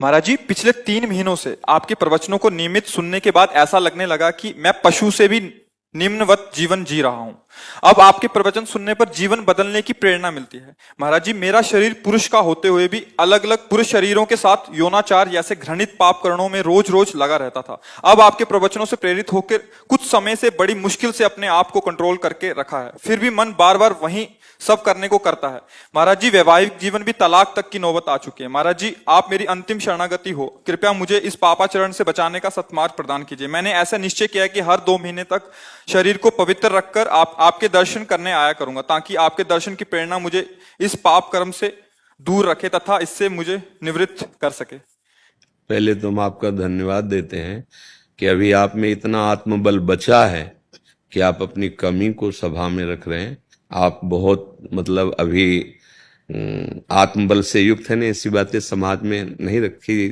महाराज जी, पिछले 3 महीनों से आपके प्रवचनों को नियमित सुनने के बाद ऐसा लगने लगा कि मैं पशु से भी निम्नवत जीवन जी रहा हूं। अब आपके प्रवचन सुनने पर जीवन बदलने की प्रेरणा मिलती है। महाराज जी, मेरा शरीर पुरुष का होते हुए भी अलग अलग पुरुष शरीरों के साथ यौनाचार जैसे घृणित पाप कर्मों में रोज रोज लगा रहता था। अब आपके प्रवचनों से प्रेरित होकर कुछ समय से बड़ी मुश्किल से अपने आप को कंट्रोल करके रखा है, फिर भी मन बार बार वही सब करने को करता है। महाराज जी, वैवाहिक जीवन भी तलाक तक की नौबत आ चुकी है। महाराज जी, आप मेरी अंतिम शरणागति हो, कृपया मुझे इस पापाचरण से बचाने का सत्मार्ग प्रदान कीजिए। मैंने ऐसा निश्चय किया है कि हर 2 महीने तक शरीर को पवित्र रखकर आपके दर्शन करने आया करूंगा, ताकि आपके दर्शन की प्रेरणा मुझे इस पाप कर्म से दूर रखे तथा इससे मुझे निवृत्त कर सके। पहले तो हम आपका धन्यवाद देते हैं कि अभी आप में इतना आत्मबल बचा है कि आप अपनी कमी को सभा में रख रहे हैं। आप बहुत मतलब अभी आत्मबल से युक्त है ना, ऐसी बातें समाज में नहीं रखी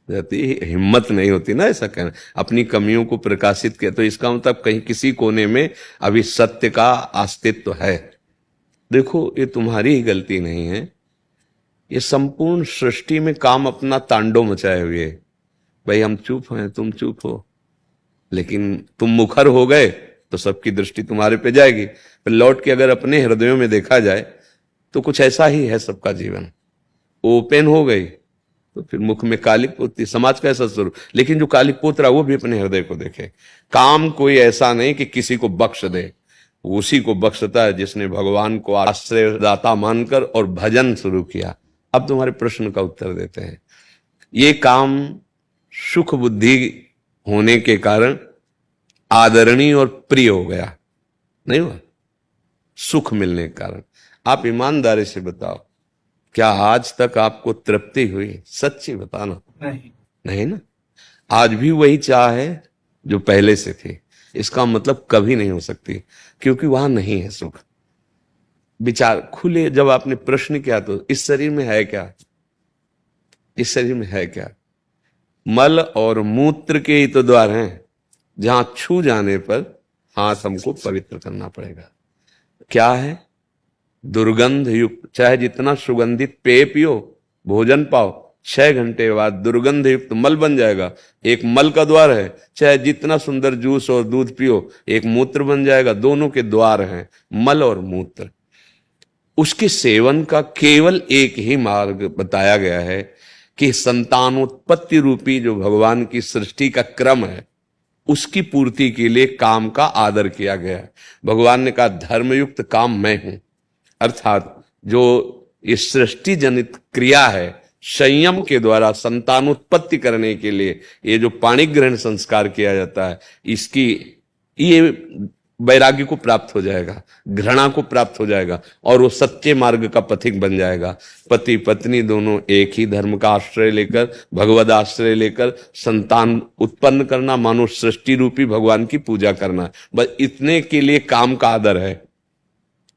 जाती, हिम्मत नहीं होती ना ऐसा कहना, अपनी कमियों को प्रकाशित किया। तो इसका मतलब कहीं किसी कोने में अभी सत्य का अस्तित्व है। देखो, ये तुम्हारी ही गलती नहीं है, ये संपूर्ण सृष्टि में काम अपना तांडव मचाए हुए। भाई हम चुप हैं, तुम चुप हो, लेकिन तुम मुखर हो गए तो सबकी दृष्टि तुम्हारे पे जाएगी। फिर लौट के अगर अपने हृदयों में देखा जाए तो कुछ ऐसा ही है सबका जीवन। ओपन हो गई तो फिर मुख में कालिक पोतती, समाज का ऐसा स्वरूप। लेकिन जो कालिक पोत रहा वो भी अपने हृदय को देखे। काम कोई ऐसा नहीं कि किसी को बख्श दे, उसी को बख्शता है जिसने भगवान को आश्रयदाता मानकर और भजन शुरू किया। अब तुम्हारे प्रश्न का उत्तर देते हैं। ये काम सुख बुद्धि होने के कारण आदरणीय और प्रिय हो गया, नहीं हुआ? सुख मिलने के कारण। आप ईमानदारी से बताओ, क्या आज तक आपको तृप्ति हुई? सच्ची बताना। नहीं ना? आज भी वही चाह है जो पहले से थी। इसका मतलब कभी नहीं हो सकती, क्योंकि वहां नहीं है सुख। विचार खुले, जब आपने प्रश्न किया तो इस शरीर में है क्या? इस शरीर में है क्या? मल और मूत्र के ही तो द्वार हैं, जहां छू जाने पर हाथ हमको पवित्र करना पड़ेगा। क्या है? दुर्गंध युक्त, चाहे जितना सुगंधित पेय पियो, भोजन पाओ, 6 घंटे बाद दुर्गंध युक्त मल बन जाएगा। एक मल का द्वार है। चाहे जितना सुंदर जूस और दूध पियो, एक मूत्र बन जाएगा। दोनों के द्वार हैं, मल और मूत्र। उसके सेवन का केवल एक ही मार्ग बताया गया है कि संतानोत्पत्ति रूपी जो भगवान की सृष्टि का क्रम है, उसकी पूर्ति के लिए काम का आदर किया गया है। भगवान ने कहा धर्मयुक्त काम मैं हूं, अर्थात जो ये सृष्टि जनित क्रिया है, संयम के द्वारा संतानोत्पत्ति करने के लिए ये जो पाणी ग्रहण संस्कार किया जाता है, इसकी ये वैराग्य को प्राप्त हो जाएगा, घृणा को प्राप्त हो जाएगा, और वो सच्चे मार्ग का पथिक बन जाएगा। पति पत्नी दोनों एक ही धर्म का आश्रय लेकर, भगवद आश्रय लेकर संतान उत्पन्न करना, मानो सृष्टि रूपी भगवान की पूजा करना, बस इतने के लिए काम का आदर है।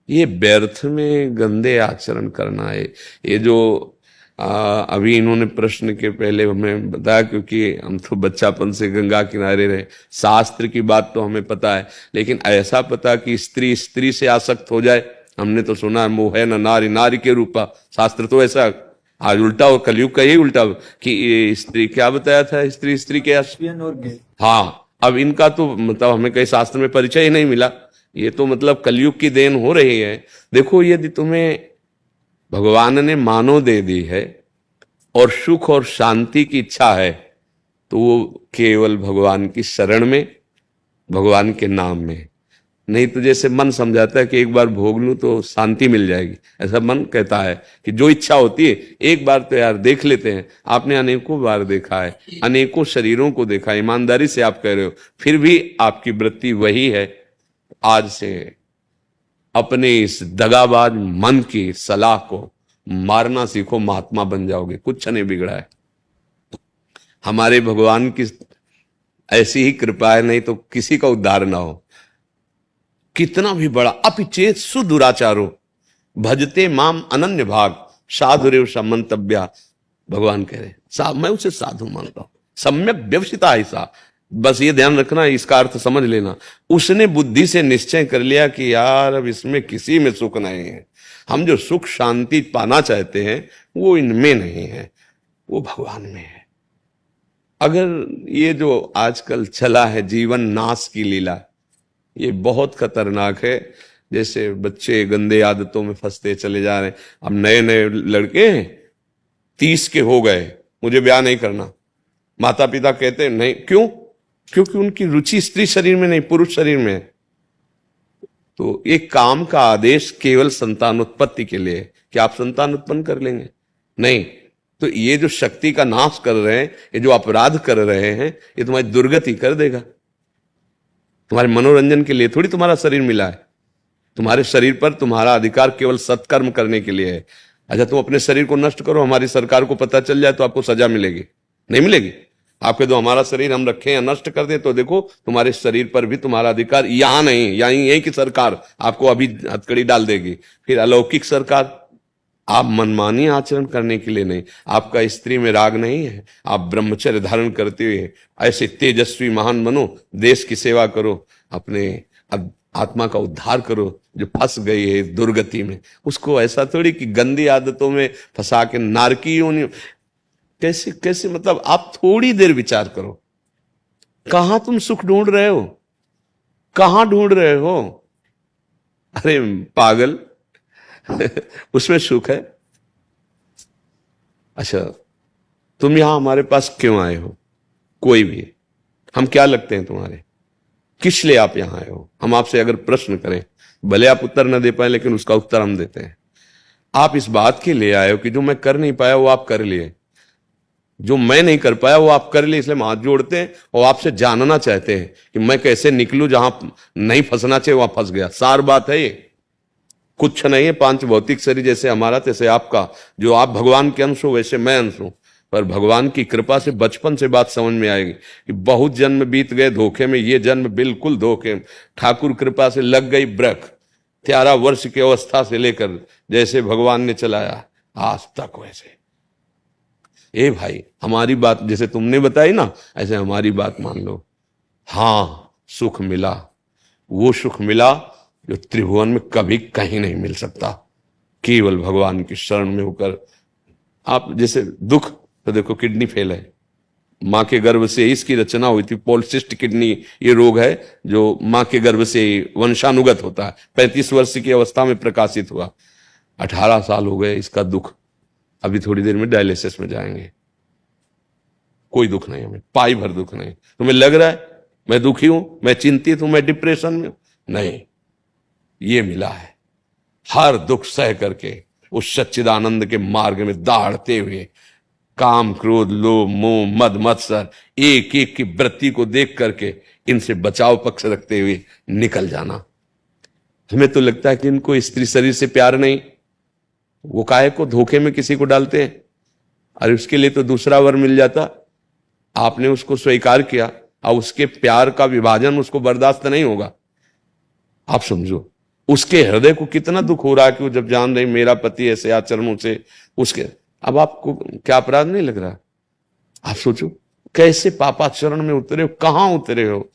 ये व्यर्थ में गंदे आचरण करना है। ये जो अभी इन्होंने प्रश्न के पहले हमें बताया, क्योंकि हम तो बच्चापन से गंगा किनारे रहे, शास्त्र की बात तो हमें पता है, लेकिन ऐसा पता कि स्त्री स्त्री से आसक्त हो जाए, हमने तो सुना है मोह है न नारी नारी के रूपा। शास्त्र तो ऐसा आज उल्टा, और कलयुग का यही उल्टा कि स्त्री क्या बताया था, स्त्री स्त्री के हाँ, अब इनका तो मतलब हमें कहीं शास्त्र में परिचय ही नहीं मिला। ये तो मतलब कलयुग की देन हो रही है। देखो, यदि तुम्हें भगवान ने मानव दे दी है और सुख और शांति की इच्छा है, तो वो केवल भगवान की शरण में, भगवान के नाम में। नहीं तो जैसे मन समझाता है कि एक बार भोग लूं तो शांति मिल जाएगी, ऐसा मन कहता है कि जो इच्छा होती है एक बार तो यार देख लेते हैं। आपने अनेकों बार देखा है, अनेकों शरीरों को देखा, ईमानदारी से आप कह रहे हो, फिर भी आपकी वृत्ति वही है। आज से अपने इस दगाबाज मन की सलाह को मारना सीखो, महात्मा बन जाओगे। कुछ नहीं बिगड़ा है। हमारे भगवान की ऐसी ही कृपा है, नहीं तो किसी का उद्धार ना हो। कितना भी बड़ा अपिचेत सुदुराचारो भजते माम अनन्य भाग साधुरेव समंतव्या, भगवान कह रहे मैं उसे साधु मानता हूं, सम्यक व्यवसिता ऐसा। बस ये ध्यान रखना, इसका अर्थ समझ लेना। उसने बुद्धि से निश्चय कर लिया कि यार अब इसमें किसी में सुख नहीं है, हम जो सुख शांति पाना चाहते हैं वो इनमें नहीं है। वो भगवान में है। अगर ये जो आजकल चला है जीवन नाश की लीला, ये बहुत खतरनाक है। जैसे बच्चे गंदे आदतों में फंसते चले जा रहे हैं। अब नए नए लड़के हैं 30 के हो गए, मुझे ब्याह नहीं करना, माता पिता कहते हैं नहीं, क्यों? क्योंकि उनकी रुचि स्त्री शरीर में नहीं, पुरुष शरीर में है। तो एक काम का आदेश केवल संतान उत्पत्ति के लिए है कि आप संतान उत्पन्न कर लेंगे, नहीं। तो ये जो शक्ति का नाश कर रहे हैं, ये जो अपराध कर रहे हैं, ये तुम्हारी दुर्गति कर देगा। तुम्हारे मनोरंजन के लिए थोड़ी तुम्हारा शरीर मिला है। तुम्हारे शरीर पर तुम्हारा अधिकार केवल सत्कर्म करने के लिए है। अच्छा, तुम अपने शरीर को नष्ट करो, हमारी सरकार को पता चल जाए तो आपको सजा मिलेगी? नहीं मिलेगी। आपके दो हमारा शरीर हम रखें या नष्ट कर दें तो देखो तुम्हारे शरीर पर भी तुम्हारा अधिकार यहां नहीं, यही की सरकार आपको अभी हथकड़ी डाल देगी। फिर अलौकिक सरकार, आप मनमानी आचरण करने के लिए नहीं, आपका स्त्री में राग नहीं है, आप ब्रह्मचर्य धारण करते हुए ऐसे तेजस्वी महान बनो, देश की सेवा करो, अपने आत्मा का उद्धार करो। जो फंस गई है दुर्गति में, उसको ऐसा थोड़ी कि गंदी आदतों में फंसा के नारकी योनि, कैसे कैसे, मतलब आप थोड़ी देर विचार करो, कहां तुम सुख ढूंढ रहे हो, कहां ढूंढ रहे हो? अरे पागल उसमें सुख है। अच्छा, तुम यहां हमारे पास क्यों आए हो? कोई भी, हम क्या लगते हैं तुम्हारे? किस लिए आप यहां आए हो? हम आपसे अगर प्रश्न करें, भले आप उत्तर न दे पाए, लेकिन उसका उत्तर हम देते हैं। आप इस बात के लिए आए हो कि जो मैं कर नहीं पाया वो आप कर लिए, जो मैं नहीं कर पाया वो आप कर लिए, इसलिए हम हाथ जोड़ते हैं और आपसे जानना चाहते हैं कि मैं कैसे निकलूं, जहां नहीं फंसना चाहिए वहां फंस गया। सार बात है ये, कुछ नहीं है। 5 भौतिक शरीर जैसे हमारा तैसे आपका, जो आप भगवान के अंश हो वैसे मैं अंश हूं। पर भगवान की कृपा से बचपन से बात समझ में आएगी कि बहुत जन्म बीत गए धोखे में, ये जन्म बिल्कुल धोखे। ठाकुर कृपा से लग गई ब्रक, 13 वर्ष की अवस्था से लेकर जैसे भगवान ने चलाया आज तक वैसे। ए भाई, हमारी बात जैसे तुमने बताई ना, ऐसे हमारी बात मान लो। हाँ, सुख मिला, वो सुख मिला जो त्रिभुवन में कभी कहीं नहीं मिल सकता, केवल भगवान की शरण में होकर। आप जैसे दुख, तो देखो किडनी फेल है, मां के गर्भ से इसकी रचना हुई थी। पॉलिसिस्ट किडनी ये रोग है जो मां के गर्भ से वंशानुगत होता है। 35 वर्ष की अवस्था में प्रकाशित हुआ, 18 साल हो गए इसका दुख। अभी थोड़ी देर में डायलिसिस में जाएंगे। कोई दुख नहीं हमें, पाई भर दुख नहीं। तुम्हें लग रहा है मैं दुखी हूं, मैं चिंतित हूं, मैं डिप्रेशन में हूं? नहीं, ये मिला है। हर दुख सह करके उस सच्चिदानंद के मार्ग में दहाड़ते हुए, काम क्रोध लोभ मोह मद मत्सर एक एक की वृत्ति को देख करके इनसे बचाव पक्ष रखते हुए निकल जाना। हमें तो लगता है कि इनको स्त्री शरीर से प्यार नहीं, वो काहे को धोखे में किसी को डालते हैं। अरे उसके लिए तो दूसरा वर मिल जाता, आपने उसको स्वीकार किया, और उसके प्यार का विभाजन उसको बर्दाश्त नहीं होगा। आप समझो उसके हृदय को कितना दुख हो रहा है कि वो जब जान रही मेरा पति ऐसे आचरणों से उसके, अब आपको क्या अपराध नहीं लग रहा? आप सोचो कैसे पापाचरण में उतरे हो, कहां उतरे हो।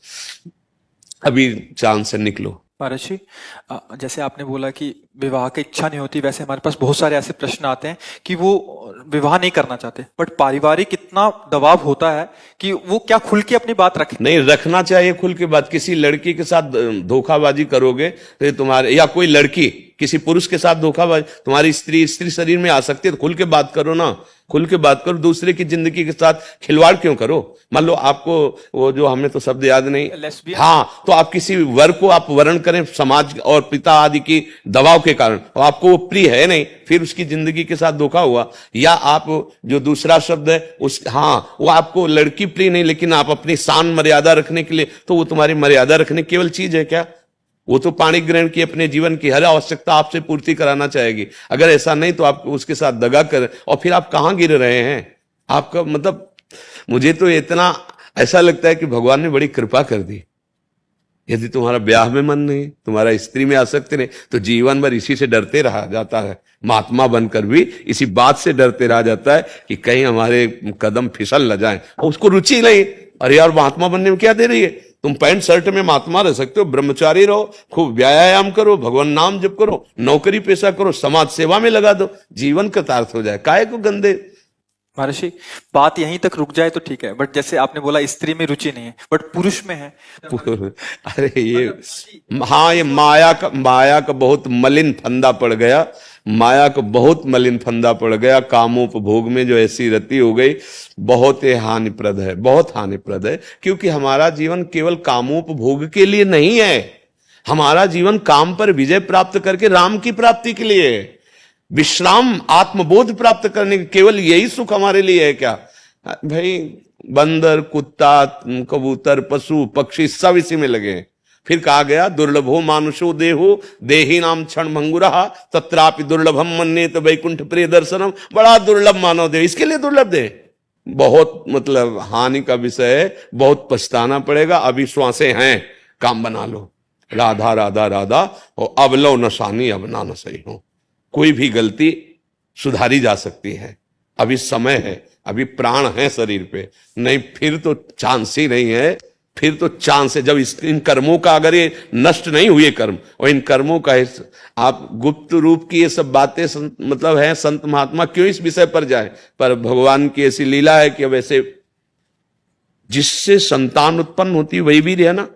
अभी चांद से निकलो। महाराज जी, जैसे आपने बोला कि विवाह की इच्छा नहीं होती, वैसे हमारे पास बहुत सारे ऐसे प्रश्न आते हैं कि वो विवाह नहीं करना चाहते, बट पारिवारिक इतना दबाव होता है कि वो क्या खुल के अपनी बात रखें? नहीं, रखना चाहिए खुल के बात। किसी लड़की के साथ धोखाबाजी करोगे तो तुम्हारे, या कोई लड़की किसी पुरुष के साथ धोखाबाजी, तुम्हारी स्त्री शरीर में आ सकती है, तो खुल के बात करो ना, खुल के बात करो। दूसरे की जिंदगी के साथ खिलवाड़ क्यों करो? मान लो आपको वो जो, हमें तो शब्द याद नहीं, हाँ, तो आप किसी वर को आप वर्ण करें समाज और पिता आदि की दबाव के कारण, और आपको वो प्रिय है नहीं, फिर उसकी जिंदगी के साथ धोखा हुआ। या आप जो दूसरा शब्द है उस, हाँ, वो आपको लड़की प्रिय नहीं, लेकिन आप अपनी शान मर्यादा रखने के लिए, तो वो तुम्हारी मर्यादा रखने केवल चीज है क्या? वो तो पाणी ग्रहण की अपने जीवन की हर आवश्यकता आपसे पूर्ति कराना चाहेगी। अगर ऐसा नहीं तो आप उसके साथ दगा कर, और फिर आप कहां गिर रहे हैं? आपका मतलब, मुझे तो इतना ऐसा लगता है कि भगवान ने बड़ी कृपा कर दी। यदि तुम्हारा ब्याह में मन नहीं, तुम्हारा स्त्री में आसक्ति नहीं, तो जीवन भर इसी से डरते रहा जाता है। महात्मा बनकर भी इसी बात से डरते रहा जाता है कि कहीं हमारे कदम फिसल न जाए। और उसको रुचि नहीं, अरे यार महात्मा बनने में क्या दे रही है? तुम पैंट शर्ट में महात्मा रह सकते हो, ब्रह्मचारी रहो, खूब व्यायाम करो, भगवान नाम जप करो, नौकरी पेशा करो, समाज सेवा में लगा दो, जीवन कृतार्थ हो जाए। काहे को गंदे महर्षि, बात यहीं तक रुक जाए तो ठीक है, बट जैसे आपने बोला स्त्री में रुचि नहीं है बट पुरुष में है। अरे ये, हाँ, ये माया का बहुत मलिन फंदा पड़ गया। माया को बहुत मलिन फंदा पड़ गया। कामोपभोग में जो ऐसी रति हो गई, बहुत ही हानिप्रद है, बहुत हानिप्रद है। क्योंकि हमारा जीवन केवल कामोपभोग के लिए नहीं है, हमारा जीवन काम पर विजय प्राप्त करके राम की प्राप्ति के लिए है। विश्राम, आत्मबोध प्राप्त करने के, केवल यही सुख हमारे लिए है क्या भाई? बंदर, कुत्ता, कबूतर, पशु पक्षी सब इसी में लगे हैं। फिर कहा गया दुर्लभो मानुषो देहो देही नाम क्षण भंगुरा तत्रापि दुर्लभम मन्येत वैकुंठ प्रिय दर्शनम। बड़ा दुर्लभ मानव देह, इसके लिए दुर्लभ देह बहुत मतलब हानि का विषय है, बहुत पछताना पड़ेगा। अभी श्वासें हैं, काम बना लो, राधा राधा राधा, और अब लो नशानी अब ना न सही हो। कोई भी गलती सुधारी जा सकती है, अभी समय है, अभी प्राण है शरीर पे, नहीं फिर तो चांस ही नहीं है। फिर तो चांस है जब इन कर्मों का, अगर ये नष्ट नहीं हुए कर्म, और इन कर्मों का आप गुप्त रूप की ये सब बातें मतलब है, संत महात्मा क्यों इस विषय पर जाए? पर भगवान की ऐसी लीला है कि अब ऐसे जिससे संतान उत्पन्न होती है वही वीर है ना।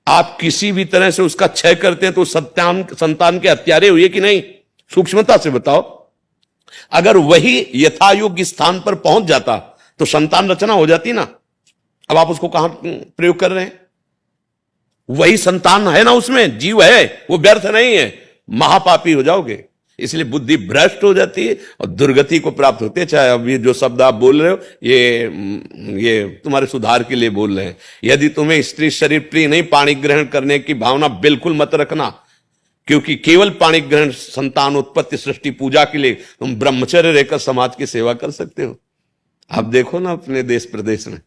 आप किसी भी तरह से उसका क्षय करते हैं तो संतान के हत्यारे हुए कि नहीं? सूक्ष्मता से बताओ। अगर वही यथायोग्य स्थान पर पहुंच जाता तो संतान रचना हो जाती ना। अब आप उसको कहां प्रयोग कर रहे हैं? वही संतान है ना, उसमें जीव है, वो व्यर्थ नहीं है। महापापी हो जाओगे, इसलिए बुद्धि भ्रष्ट हो जाती है और दुर्गति को प्राप्त होती है। चाहे अब ये जो शब्द आप बोल रहे हो ये तुम्हारे सुधार के लिए बोल रहे हैं। यदि तुम्हें स्त्री शरीर प्रिय नहीं, पाणी ग्रहण करने की भावना बिल्कुल मत रखना, क्योंकि केवल पाणी ग्रहण, संतान उत्पत्ति, सृष्टि पूजा के लिए तुम ब्रह्मचर्य रहकर समाज की सेवा कर सकते हो। आप देखो ना अपने देश प्रदेश में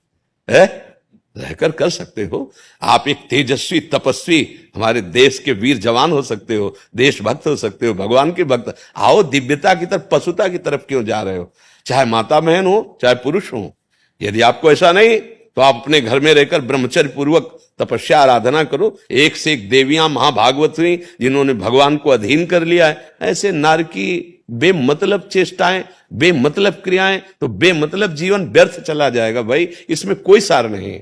है, रहकर कर सकते हो। आप एक तेजस्वी तपस्वी हमारे देश के वीर जवान हो सकते हो, देशभक्त हो सकते हो, भगवान के भक्त। आओ दिव्यता की तरफ, पशुता की तरफ क्यों जा रहे हो? चाहे माता बहन हो, चाहे पुरुष हो। यदि आपको ऐसा नहीं तो आप अपने घर में रहकर ब्रह्मचर्य पूर्वक तपस्या आराधना करो। एक से एक देवियां महाभागवत हुई जिन्होंने भगवान को अधीन कर लिया है। ऐसे नार की बेमतलब चेष्टाएं, बेमतलब क्रियाएं, तो बेमतलब जीवन व्यर्थ चला जाएगा भाई, इसमें कोई सार नहीं।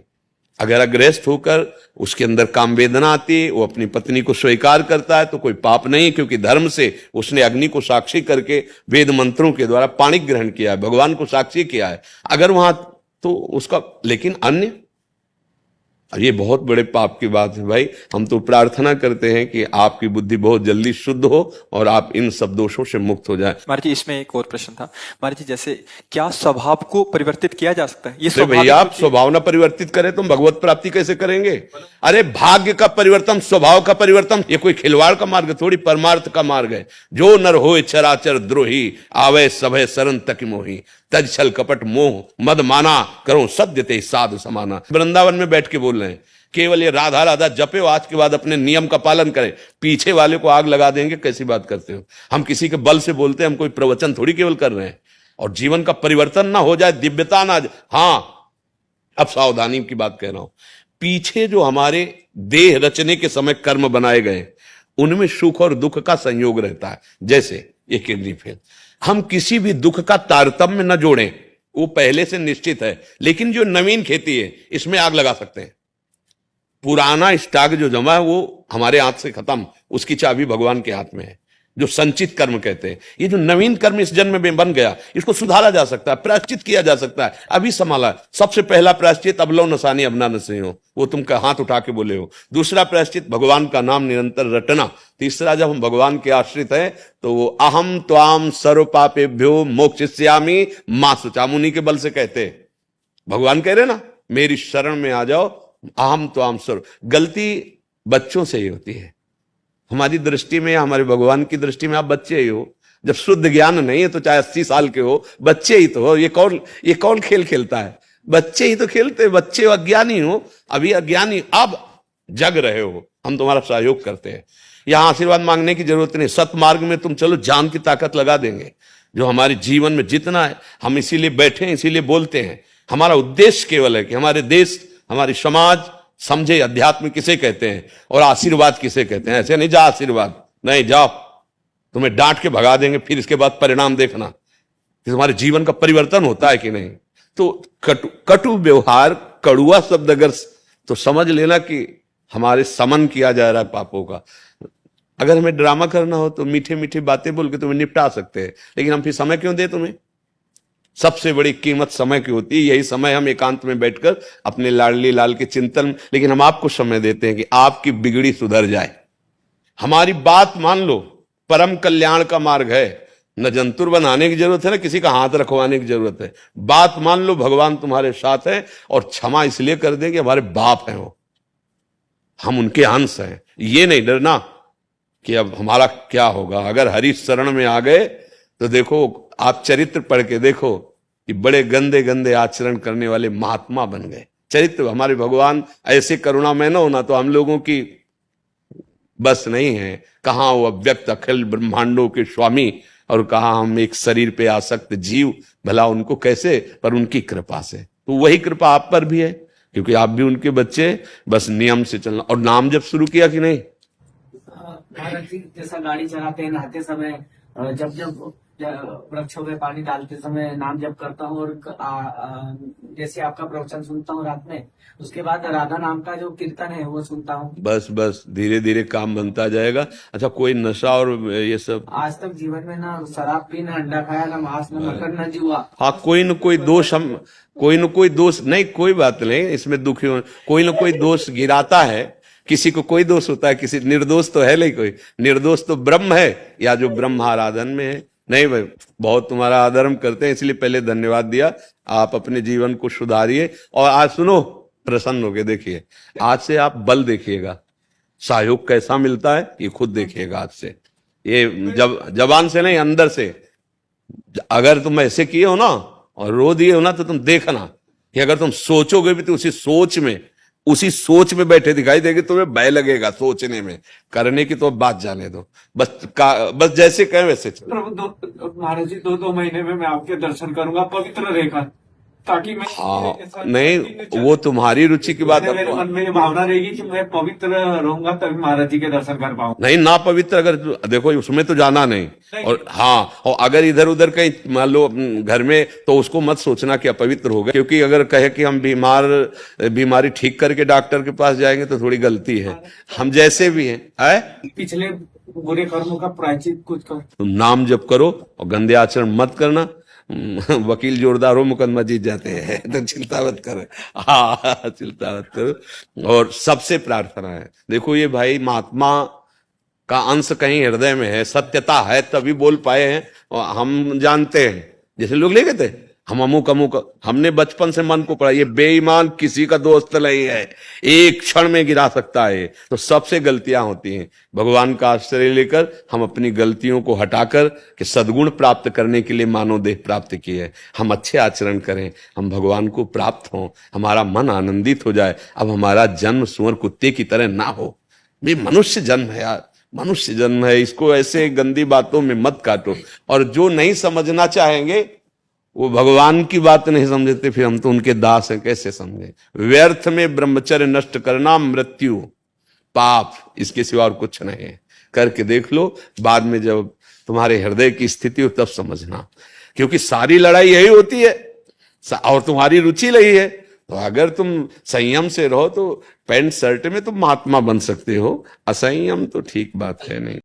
अगर अग्रस्त होकर उसके अंदर काम वेदना आती है, वो अपनी पत्नी को स्वीकार करता है तो कोई पाप नहीं, क्योंकि धर्म से उसने अग्नि को साक्षी करके वेद मंत्रों के द्वारा पाणी ग्रहण किया है, भगवान को साक्षी किया है। अगर वहां तो उसका, लेकिन अन्य, ये बहुत बड़े पाप की बात है भाई। हम तो प्रार्थना करते हैं कि आपकी बुद्धि बहुत जल्दी शुद्ध हो और आप इन सब दोषों से मुक्त हो जाए। महाराज जी, इसमें एक और प्रश्न था महाराज जी, जैसे क्या स्वभाव को परिवर्तित किया जा सकता है? ये तो भैया आप स्वभाव ना परिवर्तित करें तो भगवत प्राप्ति कैसे करेंगे? अरे भाग्य का परिवर्तन, स्वभाव का परिवर्तन, ये कोई खिलवाड़ का मार्ग थोड़ी, परमार्थ का मार्ग है। जो नर होए चराचर द्रोही, आवे सभय शरण तक मोही, तज छल कपट मोह मद माना, करो सद्य ते साधु समाना। वृंदावन में बैठ के बोल रहे हैं, केवल ये राधा राधा जपे हो, आज के बाद अपने नियम का पालन करें। पीछे वाले को आग लगा देंगे, कैसी बात करते हो? हम किसी के बल से बोलते हैं, हम कोई प्रवचन थोड़ी केवल कर रहे हैं। और जीवन का परिवर्तन ना हो जाए, दिव्यता ना। हाँ, अब सावधानी की बात कह रहा हूं। पीछे जो हमारे देह रचने के समय कर्म बनाए गए, उनमें सुख और दुख का संयोग रहता है। जैसे ये किडनी फेल, हम किसी भी दुख का तारतम्य न जोड़ें, वो पहले से निश्चित है। लेकिन जो नवीन खेती है, इसमें आग लगा सकते हैं। पुराना स्टॉक जो जमा है वो हमारे हाथ से खत्म, उसकी चाबी भगवान के हाथ में है, जो संचित कर्म कहते हैं। ये जो नवीन कर्म इस जन्म में बन गया, इसको सुधारा जा सकता है, प्रायश्चित किया जा सकता है। अभी संभाला। सबसे पहला प्रायश्चित अब लो नसानी अब ना नसे हो, वो तुम हाथ उठा के बोले हो। दूसरा प्रायश्चित भगवान का नाम निरंतर रटना। तीसरा, जब हम भगवान के आश्रित हैं तो वो अहम त्वाम सर्व पापेभ्यो मोक्षयिष्यामि मा शुचा, मुनि के बल से कहते हैं। भगवान कह रहे ना, मेरी शरण में आ जाओ, अहम त्वाम सर्व। गलती बच्चों से ही होती है। हमारी दृष्टि में, हमारे भगवान की दृष्टि में आप बच्चे ही हो। जब शुद्ध ज्ञान नहीं है तो चाहे 80 साल के हो, बच्चे ही तो हो। ये कौन खेल खेलता है? बच्चे ही तो खेलते। बच्चे अज्ञानी हो, अभी अज्ञानी, अब जग रहे हो, हम तुम्हारा सहयोग करते हैं। यहां आशीर्वाद मांगने की जरूरत नहीं। सतमार्ग में तुम चलो, जान की ताकत लगा देंगे। जो हमारे जीवन में जितना है, हम इसीलिए बैठे हैं, इसीलिए बोलते हैं। हमारा उद्देश्य केवल है कि हमारे देश, हमारी समाज समझे अध्यात्म किसे कहते हैं और आशीर्वाद किसे कहते हैं। ऐसे नहीं जा आशीर्वाद नहीं, जाओ, तुम्हें डांट के भगा देंगे, फिर इसके बाद परिणाम देखना। कि तुम्हारे जीवन का परिवर्तन होता है कि नहीं। तो कटु कटु व्यवहार, कड़ुआ शब्द अगर तो समझ लेना कि हमारे समन किया जा रहा है पापों का। अगर हमें ड्रामा करना हो तो मीठे मीठे बातें बोल के तुम्हें निपटा सकते हैं, लेकिन हम फिर समय क्यों दे तुम्हें? सबसे बड़ी कीमत समय की होती है। यही समय हम एकांत में बैठकर अपने लाडली लाल के चिंतन, लेकिन हम आपको समय देते हैं कि आपकी बिगड़ी सुधर जाए। हमारी बात मान लो, परम कल्याण का मार्ग है। न जंतुर बनाने की जरूरत है, ना किसी का हाथ रखवाने की जरूरत है। बात मान लो, भगवान तुम्हारे साथ है, और क्षमा इसलिए कर दे कि हमारे बाप हैं वो, हम उनके अंश हैं। ये नहीं डरना कि अब हमारा क्या होगा। अगर हरि शरण में आ गए तो देखो, आप चरित्र पढ़ के देखो कि बड़े गंदे गंदे आचरण करने वाले महात्मा बन गए। चरित्र हमारे भगवान ऐसे करुणामय न होना तो हम लोगों की बस नहीं है। कहां वो अव्यक्त अखिल ब्रह्मांडों के स्वामी, और कहा हम एक शरीर पे आसक्त जीव, भला उनको कैसे? पर उनकी कृपा से। तो वही कृपा आप पर भी है, क्योंकि आप भी उनके बच्चे। बस नियम से चलना। और नाम जब शुरू किया कि नहीं? महाराज जी, जैसा गाड़ी चलाते हैं, नहाते समय, जब जब वृक्षों में पानी डालते समय नाम जप करता हूँ, और जैसे आपका प्रवचन सुनता हूँ रात में, उसके बाद राधा नाम का जो कीर्तन है वो सुनता हूँ। बस बस धीरे धीरे काम बनता जाएगा। अच्छा, कोई नशा और ये सब? आज तक जीवन में ना शराब पी, ना अंडा खाया, ना मांस, ना मकर, ना जुआ। हाँ, कोई न कोई दोष हम, कोई न कोई दोष नहीं, कोई बात नहीं, इसमें दुखी हो। कोई न कोई दोष गिराता है। किसी को कोई दोष होता है, किसी निर्दोष तो है नहीं कोई। निर्दोष तो ब्रह्म है, या जो ब्रह्म आराधन में है। नहीं भाई, बहुत तुम्हारा आदर हम करते हैं, इसलिए पहले धन्यवाद दिया। आप अपने जीवन को सुधारिए। और आज सुनो, प्रसन्न होके देखिए। आज से आप बल देखिएगा, सहयोग कैसा मिलता है ये खुद देखिएगा आज से। ये जब जबान से नहीं, अंदर से। अगर तुम ऐसे किए हो ना और रो दिए हो ना, तो तुम देखना कि अगर तुम सोचोगे भी तो उसी सोच में बैठे दिखाई देगी। तुम्हें भय लगेगा सोचने में, करने की तो बात जाने दो। बस जैसे कहे वैसे चलो। प्रभु महाराज जी, 2 महीने में मैं आपके दर्शन करूंगा पवित्र रहकर, ताकि मैं हाँ, नहीं वो तुम्हारी रुचि की बात। मेरे मन में ये भावना रहेगी कि मैं पवित्र रहूंगा तभी महाराज जी के दर्शन कर पाऊंगा। नहीं, ना पवित्र अगर देखो, उसमें तो जाना नहीं। और हाँ, और अगर इधर उधर कहीं मान लो घर में, तो उसको मत सोचना कि अपवित्र हो गए। क्योंकि अगर कहे कि हम बीमारी ठीक करके डॉक्टर के पास जाएंगे तो थोड़ी गलती है। हम जैसे भी हैं, पिछले बुरे कर्मों का प्रायश्चित कुछ कर। तुम नाम जप करो और गंदे आचरण मत करना। वकील जोरदार हो, मुकदमा जीत जाते हैं। तो चिंता मत करो। हाँ, चिंता मत करो। और सबसे प्रार्थना है, देखो ये भाई महात्मा का अंश कहीं हृदय में है, सत्यता है तभी बोल पाए हैं। और हम जानते हैं, जैसे लोग ले गए थे, हम अमुक हमने बचपन से मन को पढ़ा, ये बेईमान किसी का दोस्त नहीं है, एक क्षण में गिरा सकता है। तो सबसे गलतियां होती हैं। भगवान का आश्रय लेकर हम अपनी गलतियों को हटाकर कि सद्गुण प्राप्त करने के लिए मानव देह प्राप्त की है। हम अच्छे आचरण करें, हम भगवान को प्राप्त हों, हमारा मन आनंदित हो जाए। अब हमारा जन्म सुअर कुत्ते की तरह ना हो। ये मनुष्य जन्म है यार, मनुष्य जन्म है। इसको ऐसे गंदी बातों में मत काटो। और जो नहीं समझना चाहेंगे वो भगवान की बात नहीं समझते, फिर हम तो उनके दास हैं, कैसे समझे? व्यर्थ में ब्रह्मचर्य नष्ट करना मृत्यु पाप, इसके सिवा और कुछ नहीं है। करके देख लो, बाद में जब तुम्हारे हृदय की स्थिति हो तब समझना। क्योंकि सारी लड़ाई यही होती है, और तुम्हारी रुचि यही है। तो अगर तुम संयम से रहो तो पैंट शर्ट में तुम महात्मा बन सकते हो। असंयम तो ठीक बात है नहीं।